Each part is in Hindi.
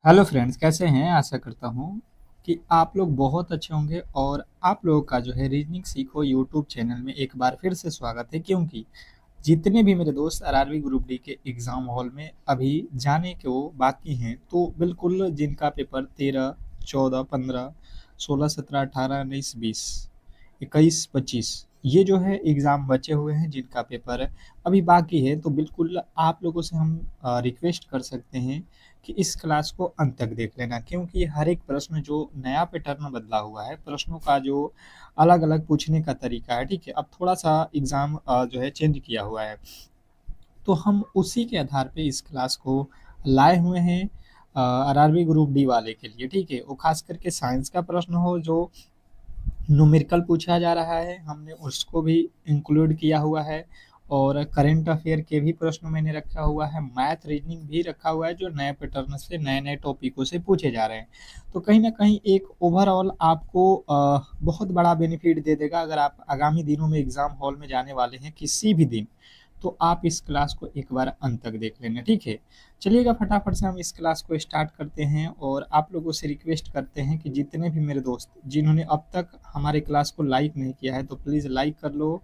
हेलो फ्रेंड्स, कैसे हैं? आशा करता हूँ कि आप लोग बहुत अच्छे होंगे और आप लोगों का जो है रीजनिंग सीखो यूट्यूब चैनल में एक बार फिर से स्वागत है। क्योंकि जितने भी मेरे दोस्त आरआरबी ग्रुप डी के एग्ज़ाम हॉल में अभी जाने को बाकी हैं, तो बिल्कुल जिनका पेपर 13, 14, 15, 16, 17, 18, 19, 20, 21, 25 ये जो है एग्ज़ाम बचे हुए हैं, जिनका पेपर अभी बाकी है, तो बिल्कुल आप लोगों से हम रिक्वेस्ट कर सकते हैं कि इस क्लास को अंत तक देख लेना। क्योंकि हर एक प्रश्न जो नया पैटर्न बदला हुआ है, प्रश्नों का जो अलग-अलग पूछने का तरीका है, ठीक है? अब थोड़ा-सा एग्ज़ाम जो है चेंज किया हुआ है। तो हम उसी के आधार पे इस क्लास को लाए हुए हैं आरआरबी ग्रुप डी वाले के लिए, ठीक है? वो ख़ास करके साइंस का प्रश्न हो जो न्यूमेरिकल पूछा जा रहा है, हमने उसको भी इंक्लूड किया हुआ है। और करंट अफेयर के भी प्रश्न मैंने रखा हुआ है, मैथ रीजनिंग भी रखा हुआ है, जो नए पैटर्न से नए-नए टॉपिकों से पूछे जा रहे हैं। तो कहीं न कहीं एक ओवरऑल आपको बहुत बड़ा बेनिफिट दे देगा अगर आप आगामी दिनों में एग्ज़ाम हॉल में जाने वाले हैं किसी भी दिन, तो आप इस क्लास को एक बार अंत तक देख लेना, ठीक है? चलिएगा फटाफट से हम इस क्लास को स्टार्ट करते हैं और आप लोगों से रिक्वेस्ट करते हैं कि जितने भी मेरे दोस्त जिन्होंने अब तक हमारे क्लास को लाइक नहीं किया है, तो प्लीज़ लाइक कर लो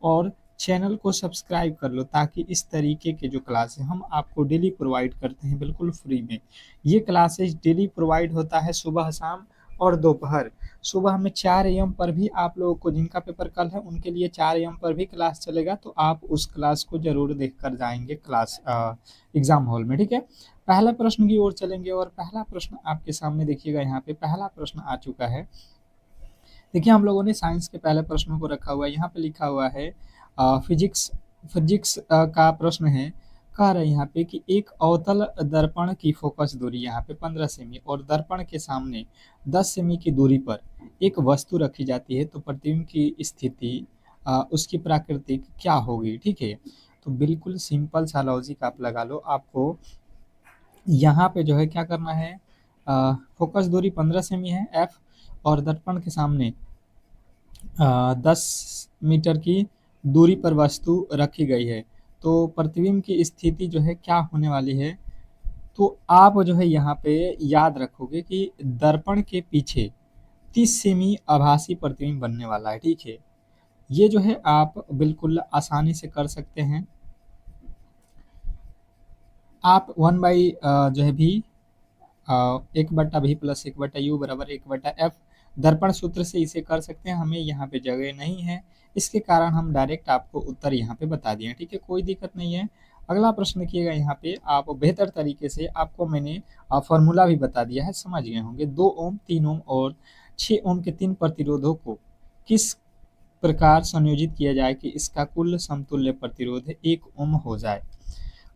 और चैनल को सब्सक्राइब कर लो, ताकि इस तरीके के जो क्लास है हम आपको डेली प्रोवाइड करते हैं बिल्कुल फ्री में। ये क्लासेस डेली प्रोवाइड होता है सुबह शाम और दोपहर। सुबह में 4 एम पर भी आप लोगों को, जिनका पेपर कल है उनके लिए 4 एम पर भी क्लास चलेगा, तो आप उस क्लास को ज़रूर देख कर जाएँगे क्लास एग्ज़ाम हॉल में, ठीक है? पहला प्रश्न की ओर चलेंगे और पहला प्रश्न आपके सामने देखिएगा, यहाँ पे पहला प्रश्न आ चुका है। देखिए, हम लोगों ने साइंस के पहले प्रश्नों को रखा हुआ है, यहाँ पे लिखा हुआ है फिजिक्स फिजिक्स का प्रश्न है। कह रहे हैं यहाँ पे कि एक अवतल दर्पण की फोकस दूरी यहाँ पे 15 सेमी और दर्पण के सामने 10 सेमी की दूरी पर एक वस्तु रखी जाती है, तो प्रतिबिंब की स्थिति उसकी प्राकृतिक क्या होगी, ठीक है? तो बिल्कुल सिंपल सा लॉजिक आप लगा लो। आपको यहाँ पे जो है क्या करना है, फोकस दूरी 15 सेमी है एफ, और दर्पण के सामने 10 मीटर की दूरी पर वस्तु रखी गई है, तो प्रतिबिंब की स्थिति जो है क्या होने वाली है? तो आप जो है यहाँ पे याद रखोगे कि दर्पण के पीछे 30 सेमी आभासी प्रतिबिंब बनने वाला है, ठीक है? ये जो है आप बिल्कुल आसानी से कर सकते हैं। आप 1 बाई जो है भी 1/v प्लस 1/u बराबर 1/f दर्पण सूत्र से इसे कर सकते हैं। हमें यहाँ पे जगह नहीं है, इसके कारण हम डायरेक्ट आपको उत्तर यहाँ पे बता दिए, ठीक है? कोई दिक्कत नहीं है। अगला प्रश्न देखिएगा, यहाँ पे आप बेहतर तरीके से आपको मैंने फॉर्मूला भी बता दिया है, समझ गए होंगे। 2 ओम, 3 ओम और 6 ओम के 3 प्रतिरोधों को किस प्रकार संयोजित किया जाए कि इसका कुल समतुल्य प्रतिरोध 1 ओम हो जाए?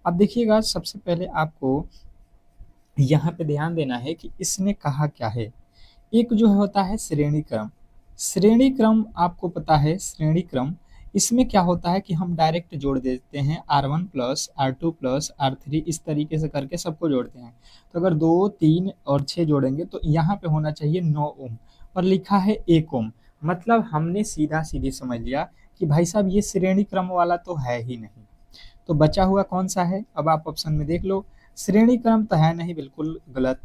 अब देखिएगा, सबसे पहले आपको यहाँ पे ध्यान देना है कि इसने कहा क्या है। एक जो होता है श्रेणी क्रम। श्रेणी क्रम आपको पता है, श्रेणी क्रम इसमें क्या होता है कि हम डायरेक्ट जोड़ देते हैं R1 plus R2 plus R3, इस तरीके से करके सबको जोड़ते हैं। तो अगर 2, 3 और 6 जोड़ेंगे तो यहाँ पे होना चाहिए 9 ओम, और लिखा है 1 ओम। मतलब हमने सीधा सीधी समझ लिया कि भाई साहब ये श्रेणी क्रम वाला तो है ही नहीं। तो बचा हुआ कौन सा है? अब आप ऑप्शन में देख लो। श्रेणी क्रम तो है नहीं, बिल्कुल गलत।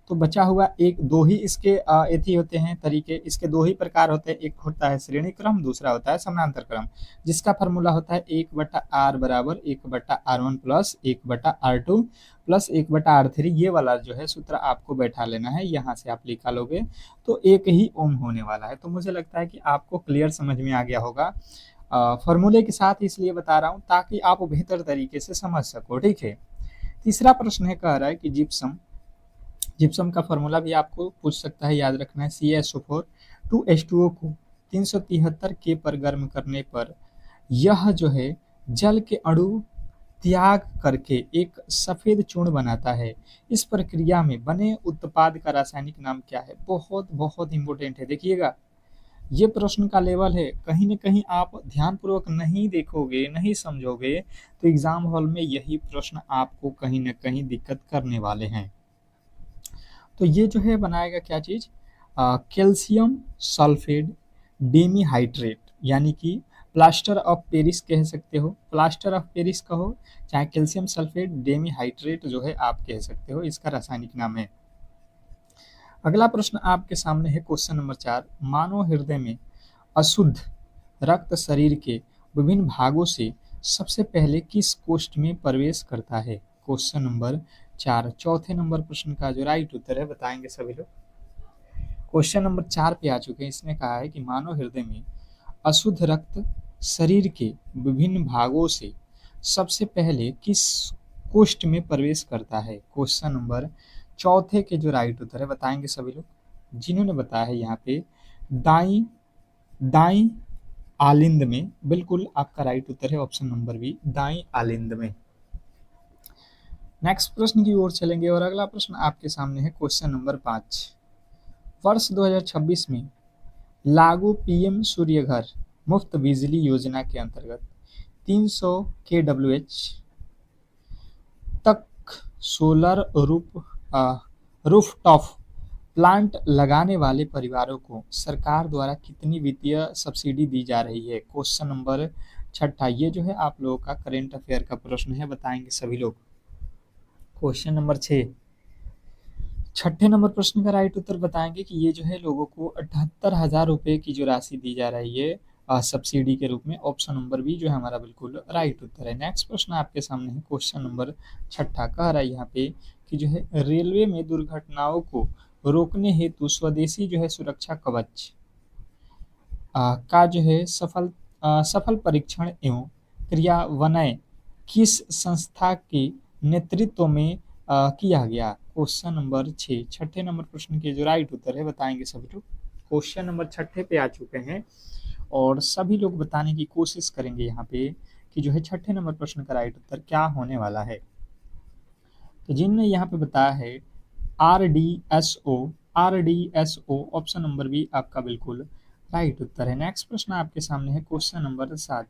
तो बचा हुआ एक दो ही इसके एथी होते हैं तरीके, इसके दो ही प्रकार होते हैं। एक होता है श्रेणी क्रम, दूसरा होता है समानांतर क्रम, जिसका फार्मूला होता है 1/r बराबर 1/r1 plus 1/r2 plus 1/r3। ये वाला जो है सूत्र आपको बैठा लेना है, यहाँ से आप निकालोगे तो एक ही ओम होने वाला है। तो मुझे लगता है कि आपको क्लियर समझ में आ गया होगा। फॉर्मूले के साथ इसलिए बता रहा हूँ ताकि आप बेहतर तरीके से समझ सको, ठीक है? तीसरा प्रश्न है, कह रहा है कि जिप्सम जिप्सम का फॉर्मूला भी आपको पूछ सकता है, याद रखना है। CaSO4 2H2O को 373 के पर गर्म करने पर यह जो है जल के अणु त्याग करके एक सफेद चूर्ण बनाता है। इस प्रक्रिया में बने उत्पाद का रासायनिक नाम क्या है? बहुत बहुत इंपॉर्टेंट है, देखिएगा। ये प्रश्न का लेवल है, कहीं न कहीं आप ध्यानपूर्वक नहीं देखोगे, नहीं समझोगे, तो एग्जाम हॉल में यही प्रश्न आपको कहीं न कहीं दिक्कत करने वाले हैं। तो ये जो है बनाएगा क्या चीज़? कैल्शियम सल्फेट डेमीहाइड्रेट, यानी कि प्लास्टर ऑफ पेरिस कह सकते हो, प्लास्टर ऑफ पेरिस कहो, चाहे कैल्शियम सल्फेट डेमीहाइड्रेट जो है आप कह सकते हो, इसका रासायनिक नाम है। अगला प्रश्न आपके सामने है क्वेश्चन नंबर 4, मानव हृदय में अशुद्ध रक्त शरीर के विभिन्न भागों से सबसे पहले किस कोष्ठ में प्रवेश करता है? क्वेश्चन नंबर 4 चौथे नंबर प्रश्न का जो राइट उत्तर है बताएंगे सभी लोग। क्वेश्चन नंबर 4 पे आ चुके हैं। इसने कहा है कि मानव हृदय में अशुद्ध रक्त शरीर के विभिन्न भागों से सबसे पहले किस कोष्ठ में प्रवेश करता है? क्वेश्चन नंबर चौथे के जो राइट उत्तर है बताएंगे सभी लोग। जिन्होंने बताया है यहाँ पे दाई दाई आलिंद में, बिल्कुल आपका राइट उत्तर है ऑप्शन नंबर बी, दाई आलिंद में। नेक्स्ट प्रश्न की ओर चलेंगे और अगला प्रश्न आपके सामने है क्वेश्चन नंबर 5, वर्ष 2026 में लागू पीएम सूर्य घर मुफ्त बिजली योजना के अंतर्गत 300 केडब्ल्यूएच तक सोलर रूफटॉप प्लांट लगाने वाले परिवारों को सरकार द्वारा कितनी वित्तीय सब्सिडी दी जा रही है? क्वेश्चन नंबर 6 ये जो है आप लोगों का करेंट अफेयर का प्रश्न है, बताएंगे सभी लोग। क्वेश्चन नंबर 6 छठे नंबर प्रश्न का राइट उत्तर बताएंगे कि ये जो है लोगों को 78,000 रुपए की जो राशि दी जा रही है सब्सिडी के रूप में, ऑप्शन नंबर बी जो है हमारा बिल्कुल राइट उत्तर है। नेक्स्ट प्रश्न आपके सामने है क्वेश्चन नंबर 6 कह रहा है यहाँ पे कि जो है रेलवे में दुर्घटनाओं को रोकने हेतु स्वदेशी जो है सुरक्षा कवच का जो है सफल परीक्षण एवं क्रियान्वयन किस संस्था के नेतृत्व में किया गया? क्वेश्चन नंबर 6 छठे नंबर प्रश्न के जो राइट उत्तर है बताएंगे सभी लोग। क्वेश्चन नंबर 6 पे आ चुके हैं और सभी लोग बताने की कोशिश करेंगे यहाँ पे कि जो है छठे नंबर प्रश्न का राइट उत्तर क्या होने वाला है। तो जिनने यहाँ पे बताया है R D S O option number B आपका बिल्कुल राइट उत्तर है। नेक्स्ट प्रश्न आपके सामने है क्वेश्चन नंबर 7,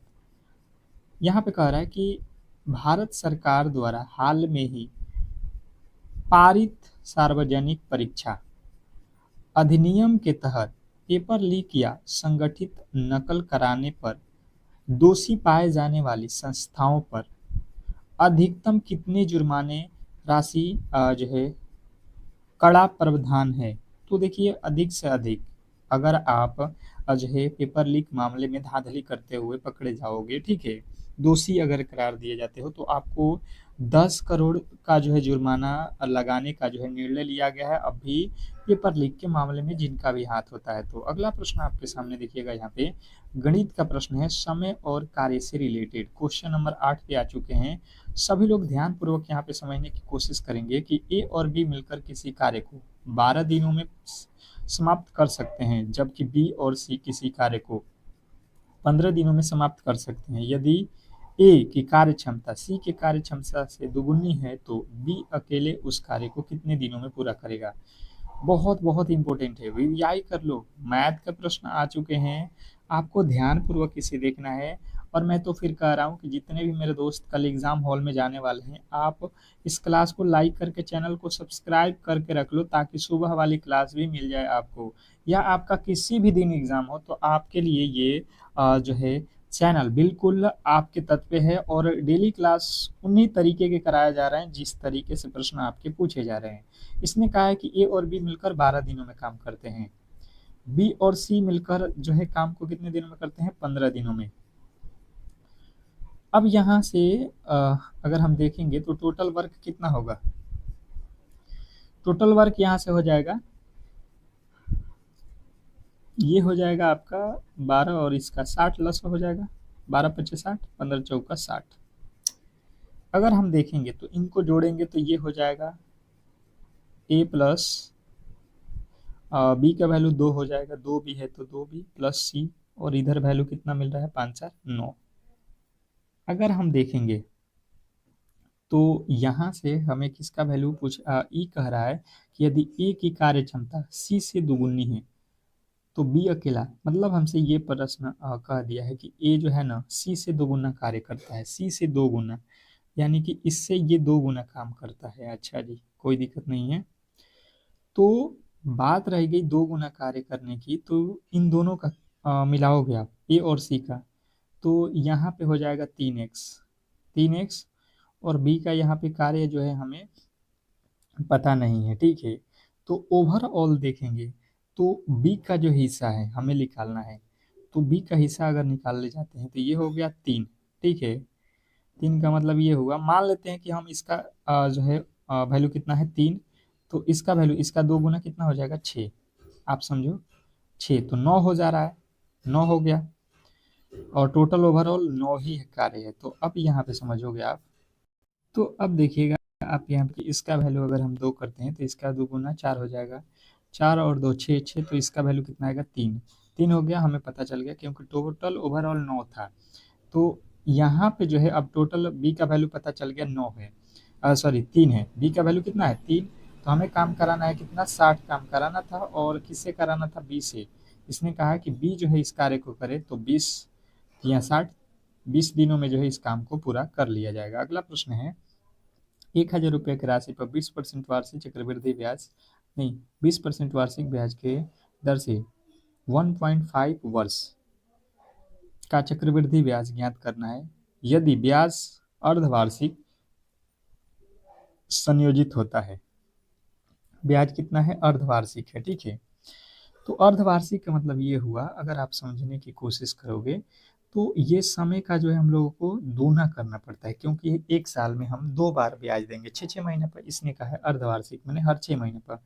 यहाँ पे कह रहा है कि भारत सरकार द्वारा हाल में ही पारित सार्वजनिक परीक्षा अधिनियम के तहत पेपर लीक या संगठित नकल कराने पर दोषी पाए जाने वाली संस्थाओं पर अधिकतम कितने जुर्माने राशि जो है कड़ा प्रावधान है? तो देखिए अधिक से अधिक अगर आप जो है पेपर लीक मामले में धांधली करते हुए पकड़े जाओगे, ठीक है, दोषी अगर करार दिए जाते हो तो आपको 10 करोड़ का जो है जुर्माना लगाने का जो है निर्णय लिया गया है अभी पेपर लीक के मामले में जिनका भी हाथ होता है। तो अगला प्रश्न आपके सामने देखिएगा, यहाँ पे गणित का प्रश्न है समय और कार्य से रिलेटेड। क्वेश्चन नंबर 8 पे आ चुके हैं। सभी लोग ध्यान पूर्वक यहाँ पे समझने की कोशिश करेंगे कि ए और बी मिलकर किसी कार्य को 12 दिनों में समाप्त कर सकते हैं, जबकि बी और सी किसी कार्य को 15 दिनों में समाप्त कर सकते हैं। यदि ए की कार्य क्षमता सी के कार्य क्षमता से दुगुनी है तो बी अकेले उस कार्य को कितने दिनों में पूरा करेगा? बहुत बहुत इंपॉर्टेंट है, वीवीआई कर लो। मैथ का प्रश्न आ चुके हैं, आपको ध्यान पूर्वक इसे देखना है। और मैं तो फिर कह रहा हूँ कि जितने भी मेरे दोस्त कल एग्जाम हॉल में जाने वाले हैं, आप इस क्लास को लाइक करके चैनल को सब्सक्राइब करके रख लो ताकि सुबह वाली क्लास भी मिल जाए आपको, या आपका किसी भी दिन एग्जाम हो तो आपके लिए ये जो है चैनल बिल्कुल आपके तत्व पे है। और डेली क्लास उन्हीं तरीके के कराया जा रहे हैं जिस तरीके से प्रश्न आपके पूछे जा रहे हैं। इसने कहा है कि ए और बी मिलकर 12 दिनों में काम करते हैं, बी और सी मिलकर जो है काम को कितने दिनों में करते हैं? 15 दिनों में। अब यहाँ से अगर हम देखेंगे तो टोटल वर्क कितना होगा? टोटल वर्क यहाँ से हो जाएगा, ये हो जाएगा आपका 12 और इसका 60 लस हो जाएगा, 12 पच्चीस 60, 15 चौका 60। अगर हम देखेंगे तो इनको जोड़ेंगे तो ये हो जाएगा ए प्लस बी का वैल्यू 2 हो जाएगा, 2 भी है तो 2 भी प्लस सी, और इधर वैल्यू कितना मिल रहा है? 5 4 9। अगर हम देखेंगे तो यहाँ से हमें किसका वैल्यू ई कह रहा है कि यदि ए की कार्य क्षमता सी से दुगुनी है तो बी अकेला, मतलब हमसे ये प्रश्न कह दिया है कि ए जो है ना सी से 2 गुना कार्य करता है, सी से 2 गुना, यानी कि इससे ये 2 गुना काम करता है। अच्छा जी, कोई दिक्कत नहीं है। तो बात रह गई 2 गुना कार्य करने की, तो इन दोनों का मिलाओगे आप ए और सी का तो यहाँ पे हो जाएगा 3x, 3x, और b का यहाँ पे कार्य जो है हमें पता नहीं है, ठीक है। तो ओवरऑल देखेंगे तो b का जो हिस्सा है हमें निकालना है, तो b का हिस्सा अगर निकाल ले जाते हैं तो ये हो गया 3, ठीक है। 3 का मतलब ये हुआ, मान लेते हैं कि हम इसका जो है वैल्यू कितना है 3, तो इसका वैल्यू इसका 2 गुना कितना हो जाएगा 6, आप समझो 6, तो 9 हो जा रहा है, 9 हो गया, और टोटल ओवरऑल 9 ही कार्य है। तो अब यहाँ पे समझोगे आप, तो अब देखिएगा आप यहाँ पे इसका वैल्यू अगर हम 2 करते हैं तो इसका 2 गुना 4 हो जाएगा, 4 और 2 6, 6, तो इसका वैल्यू कितना आएगा 3, 3 हो गया, हमें पता चल गया क्योंकि टोटल ओवरऑल 9 था। तो यहाँ पे जो है अब टोटल बी का वैल्यू पता चल गया 9 है, सॉरी 3 है, बी का वैल्यू कितना है 3, तो हमें काम कराना है कितना 60 काम कराना था, और किससे कराना था बी से। इसने कहा कि बी जो है इस कार्य को करे, तो 20 या 60, 20 दिनों में जो है इस काम को पूरा कर लिया जाएगा। अगला प्रश्न है, 1,000 रुपये की राशि पर 20% वार्षिक चक्रवृद्धि ब्याज, नहीं 20% वार्षिक ब्याज के दर से 1.5 वर्ष का चक्रवृद्धि ब्याज ज्ञात करना है यदि ब्याज अर्धवार्षिक संयोजित होता है। ब्याज कितना है, अर्धवार्षिक है, ठीक है। तो अर्धवार्षिक का मतलब ये हुआ, अगर आप समझने की कोशिश करोगे तो ये समय का जो है हम लोगों को दोगुना करना पड़ता है, क्योंकि एक साल में हम 2 बार ब्याज देंगे, 6 महीने पर, इसने कहा है अर्धवार्षिक मैंने हर 6 महीने पर, तो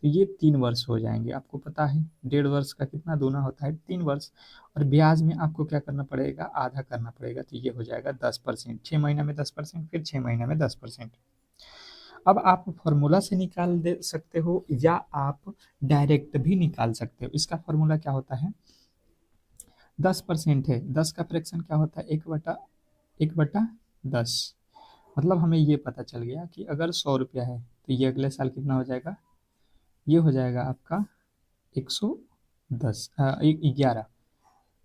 ये 3 वर्ष हो जाएंगे। आपको पता है 1.5 वर्ष का कितना दोगुना होता है, 3 वर्ष, और ब्याज में आपको क्या करना पड़ेगा, आधा करना पड़ेगा, तो ये हो जाएगा 10%, 6 महीने में 10%, फिर 6 महीने में 10%। अब आप फॉर्मूला से निकाल दे सकते हो या आप डायरेक्ट भी निकाल सकते हो। इसका फॉर्मूला क्या होता है, 10% है, 10 का फ्रैक्शन क्या होता है, 1/10, मतलब हमें ये पता चल गया कि अगर 100 रुपया है तो ये अगले साल कितना हो जाएगा, ये हो जाएगा आपका 110, 11,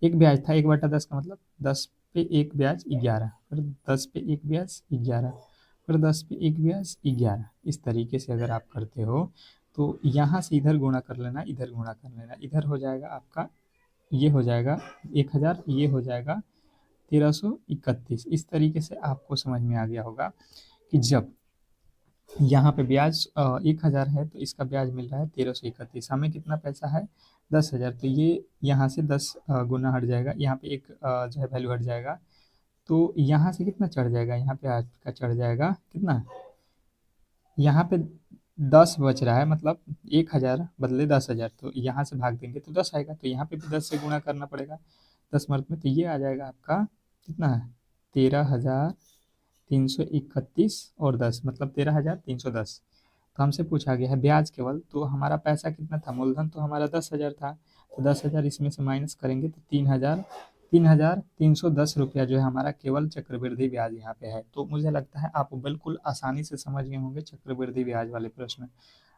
एक ब्याज था, 1/10 का मतलब 10 पे एक ब्याज 11, फिर 10 पे एक ब्याज 11, फिर 10 पे एक ब्याज 11, इस तरीके से अगर आप करते हो तो यहाँ से इधर गुणा कर लेना, इधर गुणा कर लेना, इधर हो जाएगा आपका, ये हो जाएगा 1,000, ये हो जाएगा 1331। इस तरीके से आपको समझ में आ गया होगा कि जब यहाँ पे ब्याज 1,000 है तो इसका ब्याज मिल रहा है 1331, हमें कितना पैसा है 10,000, तो ये यहाँ से 10 गुना हट जाएगा, यहाँ पे एक जो है वैल्यू हट जाएगा, तो यहाँ से कितना चढ़ जाएगा, यहाँ पे आपका चढ़ जाएगा कितना, यहाँ पे 10 बच रहा है, मतलब 1,000 बदले 10,000, तो यहाँ से भाग देंगे तो 10 आएगा, तो यहाँ पे भी 10 से गुणा करना पड़ेगा 10 मार्क में, तो ये आ जाएगा आपका कितना है 13,331 और 10, मतलब 13,310। तो हमसे पूछा गया है ब्याज केवल, तो हमारा पैसा कितना था, मूलधन तो हमारा 10,000 था, तो 10,000 इसमें से माइनस करेंगे तो 3,310 रुपया जो है हमारा केवल चक्रवृद्धि ब्याज यहाँ पे है। तो मुझे लगता है आप बिल्कुल आसानी से समझ गए होंगे चक्रवृद्धि ब्याज वाले प्रश्न।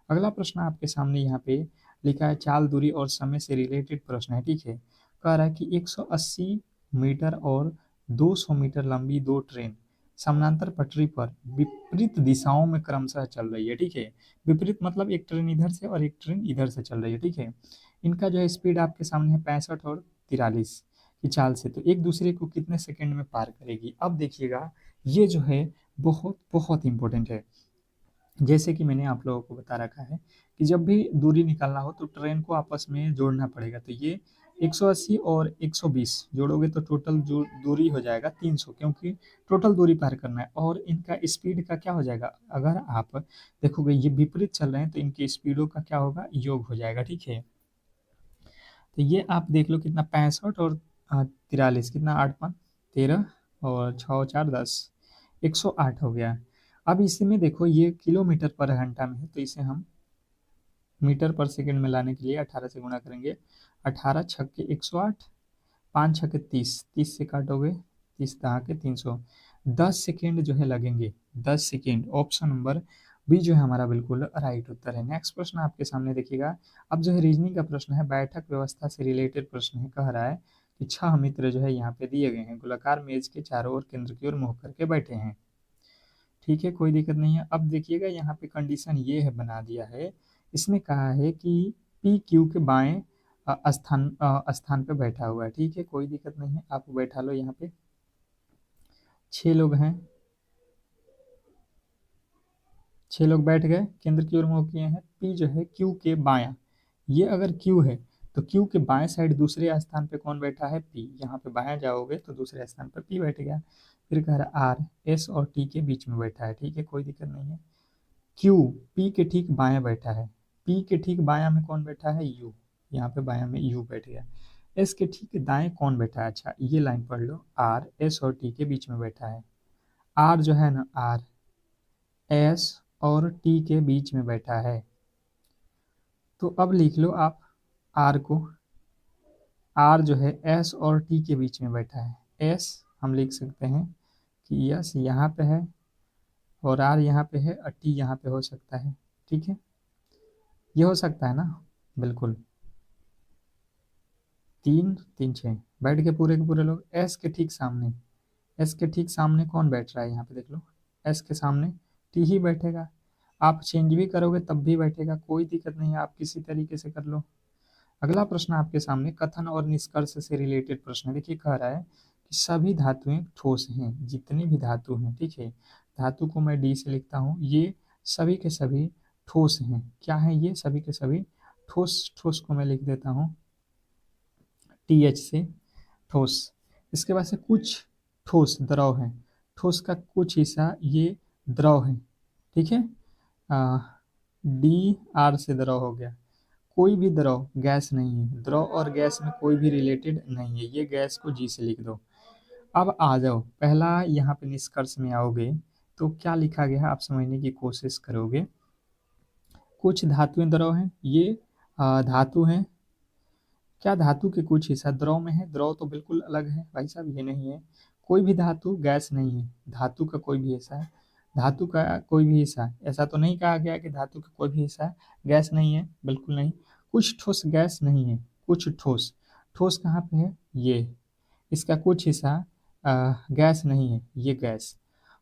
अगला प्रश्न आपके सामने यहाँ पे लिखा है, चाल दूरी और समय से रिलेटेड प्रश्न है, ठीक है। कह रहा है कि 180 मीटर और 200 मीटर लंबी दो ट्रेन समानांतर पटरी पर विपरीत दिशाओं में क्रमशः चल रही है, ठीक है। विपरीत मतलब एक ट्रेन इधर से और एक ट्रेन इधर से चल रही है, ठीक है। इनका जो है स्पीड आपके सामने है 65 और 43 की चाल से, तो एक दूसरे को कितने सेकंड में पार करेगी। अब देखिएगा ये जो है बहुत बहुत इंपॉर्टेंट है। जैसे कि मैंने आप लोगों को बता रखा है कि जब भी दूरी निकालना हो तो ट्रेन को आपस में जोड़ना पड़ेगा, तो ये 180 और 120 जोड़ोगे तो टोटल जो दूरी हो जाएगा 300, क्योंकि टोटल दूरी पार करना है, और इनका स्पीड का क्या हो जाएगा, अगर आप देखोगे ये विपरीत चल रहे हैं तो इनकी स्पीडों का क्या होगा, योग हो जाएगा, ठीक है। तो ये आप देख लो कितना 65 और 43, कितना 8×5 = 13 और 6×4 = 10, 108 हो गया। अब इसमें देखो ये किलोमीटर पर घंटा में है, तो इसे हम मीटर पर सेकंड में लाने के लिए 18 से गुणा करेंगे, 18 छक्के 108, 5 छक्के 30, 30 से काटोगे 30 दहा के 300, 10 सेकेंड जो है लगेंगे, 10 सेकेंड, ऑप्शन नंबर बी जो है हमारा बिल्कुल राइट उत्तर है। नेक्स्ट प्रश्न आपके सामने देखिएगा, अब जो है रीजनिंग का प्रश्न है, बैठक व्यवस्था से रिलेटेड प्रश्न है। कह रहा है कि 6 मित्र जो है यहाँ पे दिए गए हैं, गोलाकार मेज के चारों ओर केंद्र की ओर मुंह करके बैठे हैं, ठीक है, कोई दिक्कत नहीं है। अब देखिएगा यहाँ पे कंडीशन ये है बना दिया है, इसने कहा है कि पी क्यू के बाएं स्थान पे बैठा हुआ है। ठीक है, कोई दिक्कत नहीं है, आप बैठा लो यहाँ पे। 6 लोग हैं, 6 लोग बैठ गए, केंद्र की ओर मुँह किए हैं। पी जो है क्यू के बायां, ये अगर क्यू है तो क्यू के बाएं साइड दूसरे स्थान पे कौन बैठा है? पी। यहाँ पे बायां जाओगे तो दूसरे स्थान पर पी बैठ गया। फिर कह रहा आर एस और टी के बीच में बैठा है। ठीक है, कोई दिक्कत नहीं है। क्यू पी के ठीक बायां बैठा है। पी के ठीक बायां में कौन बैठा है? यू। यहाँ पे बायां में यू बैठ गया। एस के ठीक दाएं कौन बैठा है? अच्छा, ये लाइन पढ़ लो, आर एस और टी के बीच में बैठा है। आर जो है ना, आर एस और टी के बीच में बैठा है। तो अब लिख लो आप आर को। आर जो है एस और टी के बीच में बैठा है। एस हम लिख सकते हैं कि यस यहाँ पे है और आर यहाँ पे है और टी यहाँ पे हो सकता है। ठीक है, ये हो सकता है ना? बिल्कुल। 3 3 6 बैठ के पूरे के पूरे लोग। एस के ठीक सामने, एस के ठीक सामने कौन बैठ रहा है? यहाँ पे देख लो, एस के सामने टी ही बैठेगा। आप चेंज भी करोगे तब भी बैठेगा, कोई दिक्कत नहीं है, आप किसी तरीके से कर लो। अगला प्रश्न आपके सामने कथन और निष्कर्ष से रिलेटेड प्रश्न है। देखिए, कह रहा है कि सभी धातुएं ठोस हैं। जितनी भी धातु हैं, ठीक है, धातु को मैं डी से लिखता हूँ, ये सभी के सभी ठोस हैं। क्या है ये? सभी के सभी ठोस। ठोस को मैं लिख देता हूँ टी एच से, ठोस। इसके बाद से कुछ ठोस द्रव है। ठोस का कुछ हिस्सा ये द्रव है। ठीक है, डी आर से द्रव हो गया। कोई भी द्रव गैस नहीं है, द्रव और गैस में कोई भी रिलेटेड नहीं है, ये गैस को जी से लिख दो। अब आ जाओ, पहला यहाँ पे निष्कर्ष में आओगे तो क्या लिखा गया है आप समझने की कोशिश करोगे। कुछ धातुएं द्रव हैं, ये धातु हैं। क्या धातु के कुछ हिस्सा द्रव में है? द्रव तो बिल्कुल अलग है भाई साहब, ये नहीं है। कोई भी धातु गैस नहीं है, धातु का कोई भी हिस्सा है, धातु का कोई भी हिस्सा, ऐसा तो नहीं कहा गया कि धातु का कोई भी हिस्सा गैस नहीं है, बिल्कुल नहीं। कुछ ठोस गैस नहीं है, कुछ ठोस। ठोस कहाँ पे है? ये। इसका कुछ हिस्सा गैस नहीं है, ये गैस।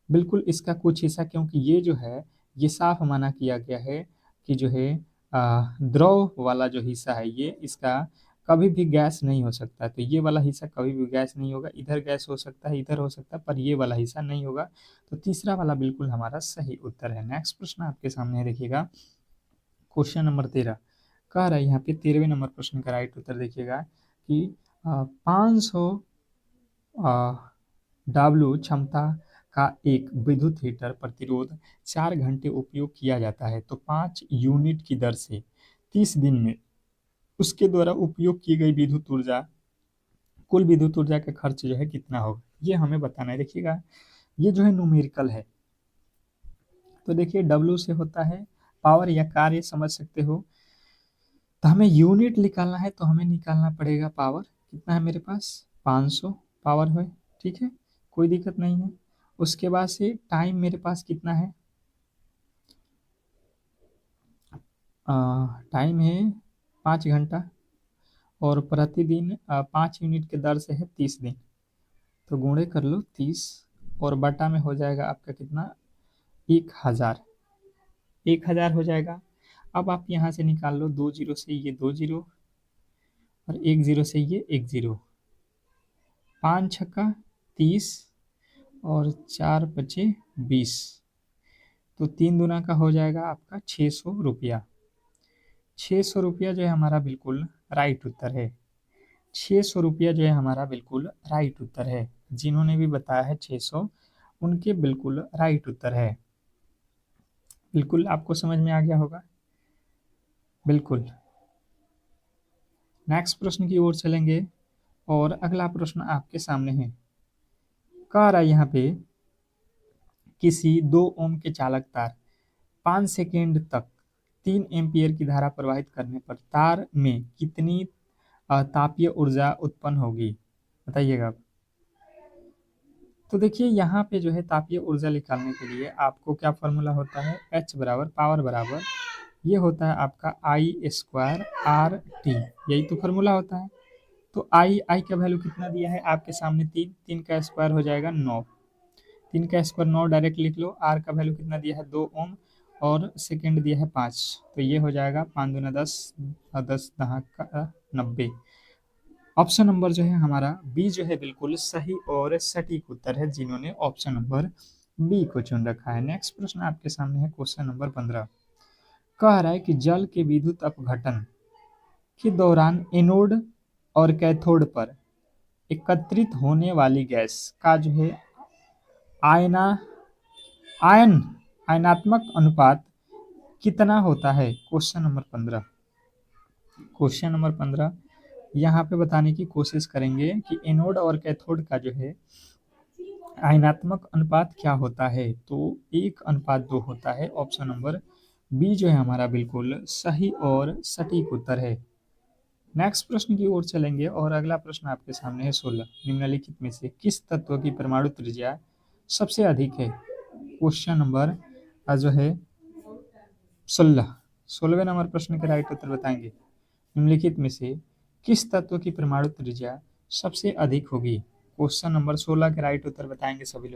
बिल्कुल इसका कुछ हिस्सा, क्योंकि ये जो है ये साफ मना किया गया है कि जो है द्रव वाला जो हिस्सा है ये इसका कभी भी गैस नहीं हो सकता। तो ये वाला हिस्सा कभी भी गैस नहीं होगा, इधर गैस हो सकता है, इधर हो सकता है, पर ये वाला हिस्सा नहीं होगा। तो तीसरा वाला बिल्कुल हमारा सही उत्तर है। नेक्स्ट प्रश्न आपके सामने है, देखिएगा क्वेश्चन नंबर 13। कह रहा है यहाँ पे 13वें नंबर प्रश्न का राइट उत्तर देखिएगा कि 500 डब्ल्यू क्षमता का एक विद्युत हीटर प्रतिरोध 4 घंटे उपयोग किया जाता है, तो 5 यूनिट की दर से 30 दिन में उसके द्वारा उपयोग की गई विद्युत ऊर्जा, कुल विद्युत ऊर्जा का खर्च जो है कितना होगा, ये हमें बताना है। देखिएगा, ये जो है न्यूमेरिकल है, तो देखिए डब्ल्यू से होता है पावर या कार्य, समझ सकते हो। तो हमें यूनिट निकालना है, तो हमें निकालना पड़ेगा पावर। कितना है मेरे पास? 500 पावर है। ठीक है, कोई दिक्कत नहीं है। उसके बाद से टाइम मेरे पास कितना है? टाइम है 5 घंटा, और प्रतिदिन 5 यूनिट के दर से है 30 दिन। तो गुणे कर लो 30 और बटा में हो जाएगा आपका कितना? 1000। 1000 हो जाएगा। अब आप यहाँ से निकाल लो, 2 जीरो से ये 2 जीरो और 1 जीरो से ये 1 जीरो। 5 छक्का 30 और 4 पचे 20। तो 3 दूना का हो जाएगा आपका 600 रुपया। 600 रुपया जो है हमारा बिल्कुल राइट उत्तर है। 600 रुपया जो है हमारा बिल्कुल राइट उत्तर है। जिन्होंने भी बताया है 600, उनके बिल्कुल राइट उत्तर है। बिल्कुल आपको समझ में आ गया होगा, बिल्कुल। नेक्स्ट प्रश्न की ओर चलेंगे और अगला प्रश्न आपके सामने है। कह रहा है यहाँ पे किसी 2 ओम के चालक तार 5 सेकेंड तक 3 एम्पियर की धारा प्रवाहित करने पर तार में कितनी तापीय ऊर्जा उत्पन्न होगी, बताइएगा आप। तो देखिए, यहाँ पे जो है तापीय ऊर्जा निकालने के लिए आपको क्या फॉर्मूला होता है? H बराबर पावर बराबर ये होता है आपका I² RT, यही तो फॉर्मूला होता है। तो आई का वैल्यू कितना दिया है आपके सामने? 3। 3 का स्क्वायर हो जाएगा 9। 3 का स्क्वायर 9 डायरेक्ट लिख लो। आर का वैल्यू कितना दिया है? 2 ओम, और सेकेंड दिया है 5। तो ये हो जाएगा 5 दूना 10 और 10 दहा का 90। ऑप्शन नंबर जो है हमारा बी जो है बिल्कुल सही और सटीक उत्तर है, जिन्होंने ऑप्शन नंबर बी को चुन रखा है। नेक्स्ट प्रश्न आपके सामने है क्वेश्चन नंबर 15। कह रहा है कि जल के विद्युत अपघटन के दौरान एनोड और कैथोड पर एकत्रित होने वाली गैस का जो है आयना आयन आयनात्मक अनुपात कितना होता है। Question number 15। क्वेश्चन नंबर 15 यहाँ पे बताने की कोशिश करेंगे कि एनोड और कैथोड का जो है आयनात्मक अनुपात क्या होता है। तो 1:2 होता है। ऑप्शन नंबर बी जो है हमारा बिल्कुल सही और सटीक उत्तर है। नेक्स्ट प्रश्न की ओर चलेंगे और अगला प्रश्न आपके सामने है 16। निम्नलिखित में से किस तत्व की परमाणु त्रिज्या सबसे अधिक है। क्वेश्चन नंबर जो है 16। 16वें नंबर प्रश्न के राइट उत्तर बताएंगे। निम्नलिखित में से किस तत्व की परमाणु त्रिज्या सबसे अधिक होगी। क्वेश्चन नंबर 16 के राइट उत्तर बताएंगे सभी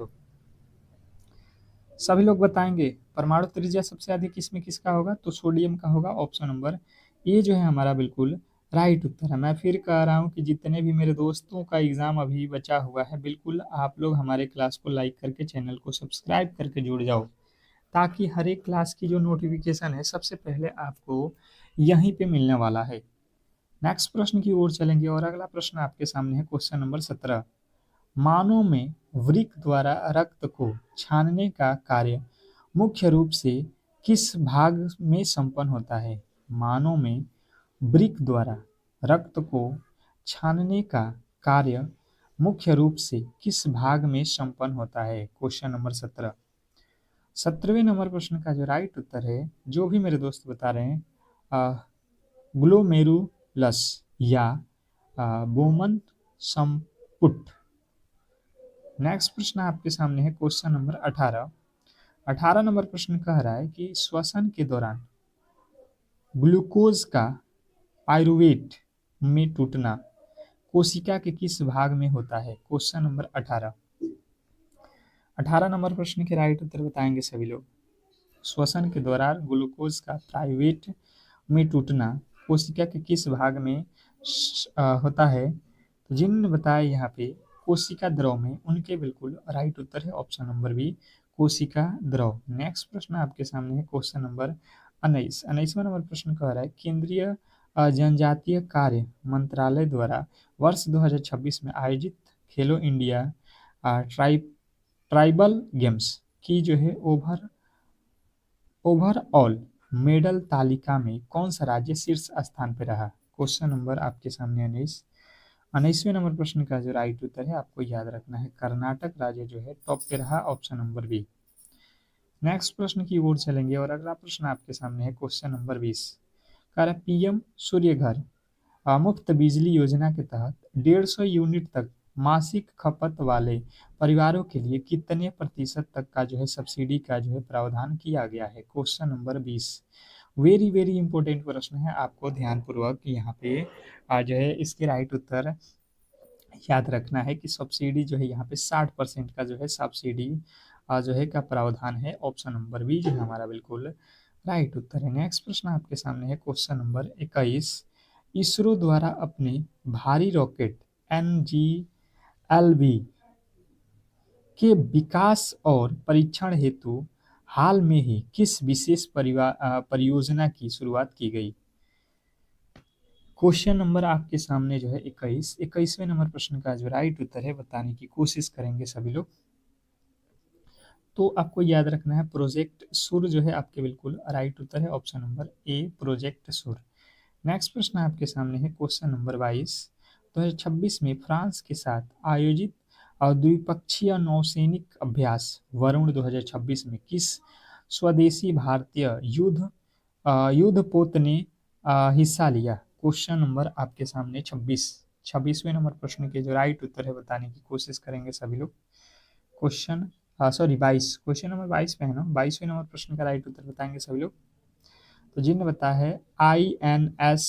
लोग बताएंगे परमाणु त्रिज्या सबसे अधिक इसमें किसका होगा, तो सोडियम का होगा। ऑप्शन नंबर ए जो है हमारा बिल्कुल राइट उत्तर है। मैं फिर कह रहा हूँ कि जितने भी मेरे दोस्तों का एग्जाम अभी बचा हुआ है, बिल्कुल आप लोग हमारे क्लास को लाइक करके चैनल को सब्सक्राइब करके जुड़ जाओ, ताकि हर एक क्लास की जो नोटिफिकेशन है सबसे पहले आपको यहीं पे मिलने वाला है। नेक्स्ट प्रश्न की ओर चलेंगे और अगला प्रश्न आपके सामने है क्वेश्चन नंबर 17। मानव में वृक्क द्वारा रक्त को छानने का कार्य मुख्य रूप से किस भाग में संपन्न होता है। मानव में वृक्क द्वारा रक्त को छानने का कार्य मुख्य रूप से किस भाग में संपन्न होता है। Question number 17। 17वें नंबर प्रश्न का जो राइट उत्तर है, जो भी मेरे दोस्त बता रहे हैं, ग्लोमेरुलस या बोमन संपुट। नेक्स्ट प्रश्न आपके सामने है क्वेश्चन नंबर 18। 18 नंबर प्रश्न कह रहा है कि श्वसन के दौरान ग्लूकोज का पाइरूवेट में टूटना कोशिका के किस भाग में होता है। Question number 18। 18 नंबर प्रश्न के राइट उत्तर बताएंगे सभी लोग। श्वसन के दौरान ग्लूकोज का पाइरूवेट में टूटना कोशिका के किस भाग में होता है। तो जिन बताया यहाँ पे कोशिका द्रव में, उनके बिल्कुल राइट उत्तर है ऑप्शन नंबर बी, कोशिका द्रव। नेक्स्ट प्रश्न आपके सामने है क्वेश्चन नंबर 19। 19वां नंबर प्रश्न कह रहा है केंद्रीय जनजातीय कार्य मंत्रालय द्वारा वर्ष 2026 में आयोजित खेलो इंडिया ट्राइबल गेम्स की जो है ओवरऑल मेडल तालिका में कौन सा राज्य शीर्ष स्थान पर रहा। क्वेश्चन नंबर आपके सामने 19वें नंबर प्रश्न का जो राइट उत्तर है आपको याद रखना है, कर्नाटक राज्य जो है टॉप पे रहा। Option number B. नेक्स्ट प्रश्न की ओर चलेंगे और अगला प्रश्न आपके सामने है क्वेश्चन नंबर 20। कह रहा है पीएम सूर्य घर मुफ्त बिजली योजना के तहत 150 यूनिट तक मासिक खपत वाले परिवारों के लिए कितने प्रतिशत तक का जो है सब्सिडी का जो है प्रावधान किया गया है। Question number 20। Very very important प्रश्न है, आपको ध्यानपूर्वक यहाँ पे जो है इसके राइट उत्तर याद रखना है कि सब्सिडी जो है यहाँ पे 60% का जो है सब्सिडी जो है का प्रावधान है। ऑप्शन नंबर बी जो है हमारा बिल्कुल राइट उत्तर है। नेक्स्ट प्रश्न आपके सामने है क्वेश्चन नंबर 21। इसरो द्वारा अपने भारी रॉकेट NGLV के विकास और परीक्षण हेतु हाल में ही किस विशेष परियोजना की शुरुआत की गई। क्वेश्चन नंबर आपके सामने जो है 21वें नंबर प्रश्न का जो राइट उत्तर है बताने की कोशिश करेंगे सभी लोग। तो आपको याद रखना है प्रोजेक्ट सुर जो है आपके बिल्कुल राइट उत्तर है। ऑप्शन नंबर ए प्रोजेक्ट सुर। नेक्स्ट प्रश्न आपके सामने है क्वेश्चन नंबर 22। 2026 में फ्रांस के साथ आयोजित द्विपक्षीय नौसैनिक अभ्यास वरुण 2026 में किस स्वदेशी भारतीय युद्धपोत ने हिस्सा लिया। क्वेश्चन नंबर आपके सामने 26वें नंबर प्रश्न के जो राइट उत्तर है बताने की कोशिश करेंगे सभी लोग। क्वेश्चन 22, क्वेश्चन नंबर 22 पे है ना, 22वें नंबर प्रश्न का राइट उत्तर बताएंगे सभी लोग। तो जिन्हें बताया है INS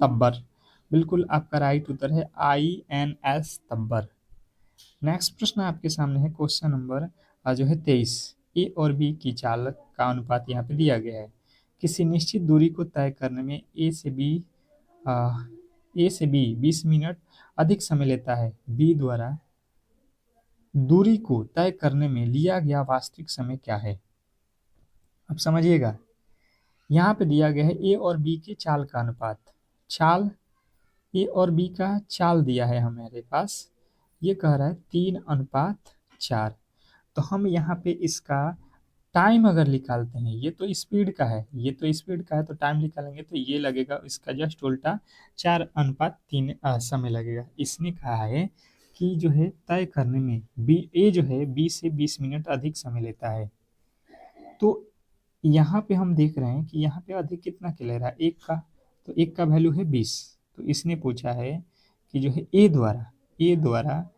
तब्बर, बिल्कुल आपका राइट उत्तर है INS तब्बर। नेक्स्ट प्रश्न आपके सामने है क्वेश्चन नंबर जो है 23। ए और बी की चालक का अनुपात यहाँ पे दिया गया है। किसी निश्चित दूरी को तय करने में ए से बी ए से बी 20 मिनट अधिक समय लेता है, बी द्वारा दूरी को तय करने में लिया गया वास्तविक समय क्या है। अब समझिएगा, यहाँ पे दिया गया है ए और बी के चाल का अनुपात। चाल, ए और बी का चाल दिया है हमारे पास, ये कह रहा है 3:4। तो हम यहाँ पे इसका टाइम अगर निकालते हैं, ये तो स्पीड का है, ये तो स्पीड का है, तो टाइम निकालेंगे तो ये लगेगा इसका जस्ट उल्टा 4:3 समय लगेगा। इसने कहा है कि जो है तय करने में बी, ए जो है बी से 20 मिनट अधिक समय लेता है। तो यहाँ पे हम देख रहे हैं कि यहाँ पे अधिक कितना के ले रहा है, एक का, तो एक का वैल्यू है 20। तो इसने पूछा है कि जो है ए द्वारा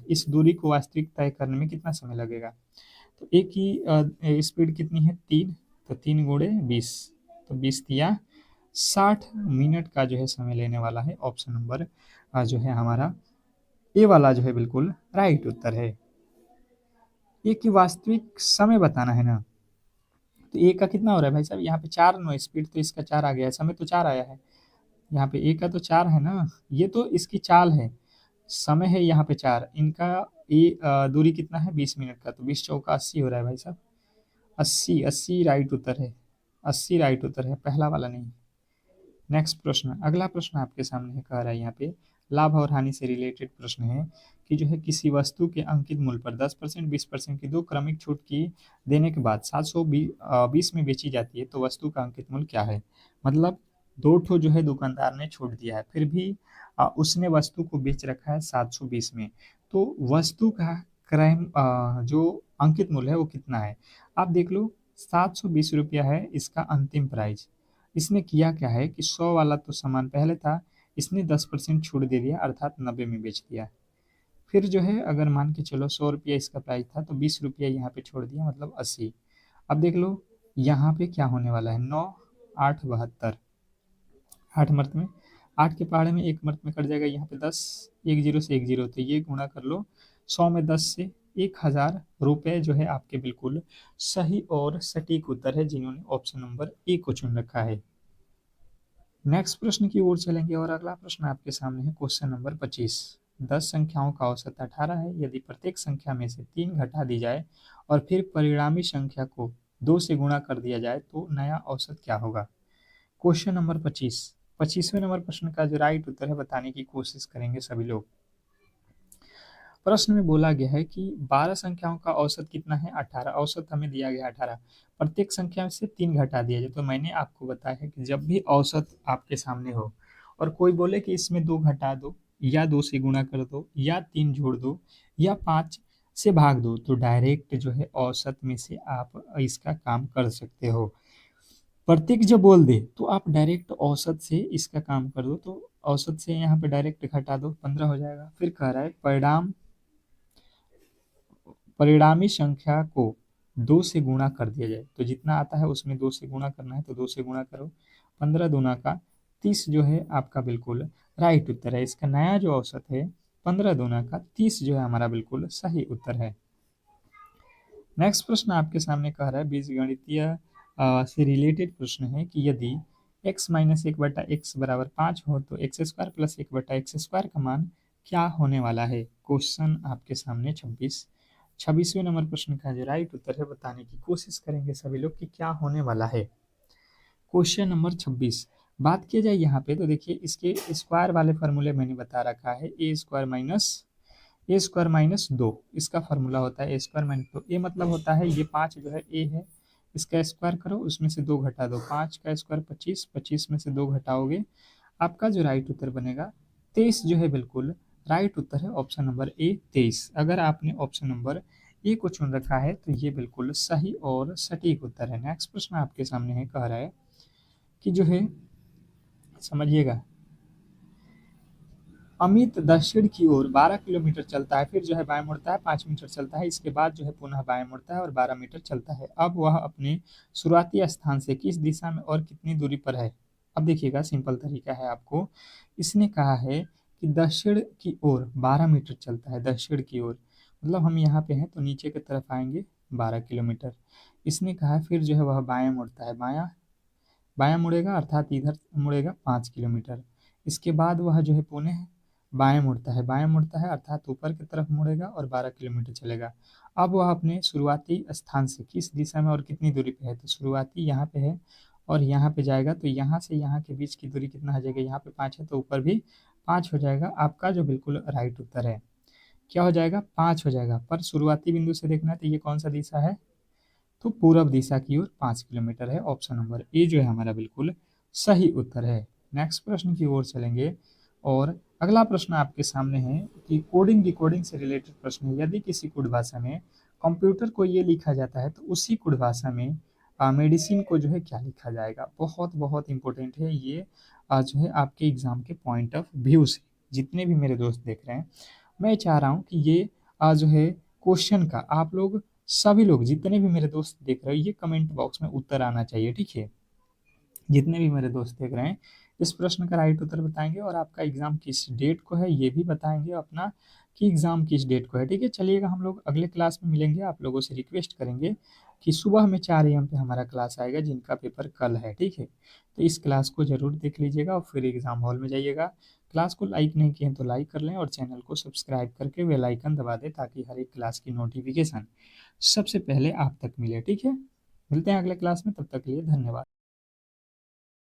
इस दूरी को वास्तविक तय करने में कितना समय लगेगा। तो ए की स्पीड कितनी है, 3, तो 3 × 20, तो 20 × 60 मिनट का जो है समय लेने वाला है। ऑप्शन नंबर जो है हमारा ए वाला जो है बिल्कुल राइट उत्तर है। ए की वास्तविक समय बताना है ना, तो ए का कितना हो रहा है भाई साहब, यहाँ पे 4 नो, स्पीड तो इसका 4 आ गया है, समय तो 4 आया है, यहाँ पे ए का तो 4 है ना, ये तो इसकी चाल है, समय है यहाँ पे 4, इनका दूरी कितना है 20 मिनट का, तो 20 चौका 80 हो रहा है भाई साहब, 80, 80 राइट उत्तर है, 80 राइट उत्तर है, पहला वाला नहीं। नेक्स्ट प्रश्न, अगला प्रश्न आपके सामने है, कह रहा है यहाँ पे लाभ और हानि से रिलेटेड प्रश्न है कि जो है किसी वस्तु के अंकित मूल्य पर 10%, 20% की दो क्रमिक छूट की देने के बाद 720 में बेची जाती है, तो वस्तु का अंकित मूल्य क्या है। मतलब दो ठो जो है दुकानदार ने छूट दिया है, फिर भी उसने वस्तु को बेच रखा है 720 में, तो वस्तु का जो अंकित मूल्य है वो कितना है। आप देख लो, 720 रुपया है इसका अंतिम प्राइस। इसने किया क्या है कि 100 वाला तो सामान पहले था, इसने 10% छूट दे दिया, अर्थात 90 में बेच दिया। फिर जो है अगर मान के चलो 100 रुपया इसका प्राइस था, तो 20 रुपया यहाँ पे छोड़ दिया, मतलब 80। अब देख लो यहाँ पे क्या होने वाला है, 9, 8, 72, 8 मर्त में, 8 के पहाड़े में 1 मर्त में कट जाएगा, यहाँ पे 10, 1 जीरो से 1 जीरो, तो ये गुणा कर लो 100 में 10 से, 1000 रुपये जो है आपके बिल्कुल सही और सटीक उत्तर है, जिन्होंने ऑप्शन नंबर ए को चुन रखा है। नेक्स्ट प्रश्न की ओर चलेंगे और अगला प्रश्न आपके सामने है, क्वेश्चन नंबर 25। 10 संख्याओं का औसत 18 है, यदि प्रत्येक संख्या में से 3 घटा दी जाए और फिर परिणामी संख्या को 2 से गुणा कर दिया जाए तो नया औसत क्या होगा। क्वेश्चन नंबर 25, 25वें नंबर प्रश्न का जो राइट उत्तर है बताने की कोशिश करेंगे सभी लोग। प्रश्न में बोला गया है कि 12 संख्याओं का औसत कितना है, 18, औसत हमें दिया गया 18, प्रत्येक संख्या से 3 घटा दिया जाए। तो मैंने आपको बताया है कि जब भी औसत आपके सामने हो और कोई बोले कि इसमें 2 घटा दो, या 2 से गुणा कर दो, या 3 जोड़ दो, या 5 से भाग दो, तो डायरेक्ट जो है औसत में से आप इसका काम कर सकते हो। प्रत्येक जब बोल दे तो आप डायरेक्ट औसत से इसका काम कर दो, तो औसत से यहाँ पे डायरेक्ट घटा दो, 15 हो जाएगा। फिर कह रहा है परिणामी संख्या को 2 से गुणा कर दिया जाए, तो जितना आता है उसमें 2 से गुणा करना है, तो 2 से गुणा करो, 15 दूना का 30 जो है आपका बिल्कुल राइट उत्तर है। इसका नया जो औसत है 15 दूना का 30 जो है हमारा बिल्कुल सही उत्तर है। नेक्स्ट प्रश्न आपके सामने कह रहा है, बीजगणितीय से रिलेटेड प्रश्न है कि यदि x माइनस 1/x बराबर 5 हो तो x² प्लस 1/x² का मान क्या होने वाला है। क्वेश्चन आपके सामने 26वें नंबर प्रश्न का जो राइट उत्तर है बताने की कोशिश करेंगे सभी लोग कि क्या होने वाला है। क्वेश्चन नंबर 26, बात किया जाए यहाँ पे तो देखिए इसके स्क्वायर वाले फॉर्मूले मैंने बता रखा है, a² - 2 इसका फॉर्मूला होता है, a² - 2, ए मतलब होता है ये 5 जो है ए है, इसका स्क्वायर करो, उसमें से 2 घटा दो, 5 का स्क्वायर 25, 25 में से 2 घटाओगे, आपका जो राइट उत्तर बनेगा 23 जो है बिल्कुल राइट उत्तर है, ऑप्शन नंबर ए 23। अगर आपने ऑप्शन नंबर ए को चुन रखा है तो ये बिल्कुल सही और सटीक उत्तर है। नेक्स्ट प्रश्न आपके सामने है, कह रहा है कि जो है समझिएगा, अमित दक्षिण की ओर 12 किलोमीटर चलता है, फिर जो है बाएं मुड़ता है, 5 मीटर चलता है, इसके बाद जो है पुनः बाएं मुड़ता है और 12 मीटर चलता है। अब वह अपने शुरुआती स्थान से किस दिशा में और कितनी दूरी पर है। अब देखिएगा सिंपल तरीका है आपको, इसने कहा है कि दक्षिण की ओर 12 मीटर चलता है, दक्षिण की ओर मतलब हम यहाँ पे हैं तो नीचे की तरफ आएंगे 12 किलोमीटर। इसने कहा है फिर जो है वह बाएं मुड़ता है, बायां बायां मुड़ेगा अर्थात इधर मुड़ेगा 5 किलोमीटर। इसके बाद वह जो है पुनः बाएं मुड़ता है, बाएं मुड़ता है अर्थात ऊपर की तरफ मुड़ेगा और 12 किलोमीटर चलेगा। अब वह अपने शुरुआती स्थान से किस दिशा में और कितनी दूरी पे है, तो शुरुआती यहाँ पे है और यहाँ पे जाएगा, तो यहाँ से यहाँ के बीच की दूरी कितना हो जाएगा, यहाँ पे 5 है तो ऊपर भी 5 हो जाएगा। आपका जो बिल्कुल राइट उत्तर है क्या हो जाएगा, 5 हो जाएगा। पर शुरुआती बिंदु से देखना है तो ये कौन सा दिशा है, तो पूरब दिशा की ओर 5 किलोमीटर है। ऑप्शन नंबर ए जो है हमारा बिल्कुल सही उत्तर है। नेक्स्ट प्रश्न की ओर चलेंगे और अगला प्रश्न आपके सामने है कि कोडिंग डिकोडिंग से रिलेटेड प्रश्न है। यदि किसी कोड भाषा में कंप्यूटर को ये लिखा जाता है तो उसी कोड भाषा में मेडिसिन को जो है क्या लिखा जाएगा। बहुत बहुत इंपॉर्टेंट है ये, जो है आपके एग्जाम के पॉइंट ऑफ व्यू से। जितने भी मेरे दोस्त देख रहे हैं, मैं चाह रहा हूँ कि ये जो है क्वेश्चन का आप लोग सभी लोग जितने भी मेरे दोस्त देख रहे हो ये कमेंट बॉक्स में उत्तर आना चाहिए, ठीक है। जितने भी मेरे दोस्त देख रहे हैं इस प्रश्न का राइट उत्तर बताएंगे और आपका एग्जाम किस डेट को है ये भी बताएंगे अपना, कि एग्जाम किस डेट को है, ठीक है। चलिएगा हम लोग अगले क्लास में मिलेंगे। आप लोगों से रिक्वेस्ट करेंगे कि सुबह में 4 AM पे हमारा क्लास आएगा जिनका पेपर कल है, ठीक है। तो इस क्लास को जरूर देख लीजिएगा और फिर एग्जाम हॉल में जाइएगा। क्लास को लाइक नहीं किए तो लाइक कर लें और चैनल को सब्सक्राइब करके बेल आइकन दबा दें ताकि हर एक क्लास की नोटिफिकेशन सबसे पहले आप तक मिले, ठीक है। मिलते हैं अगले क्लास में, तब तक के लिए धन्यवाद।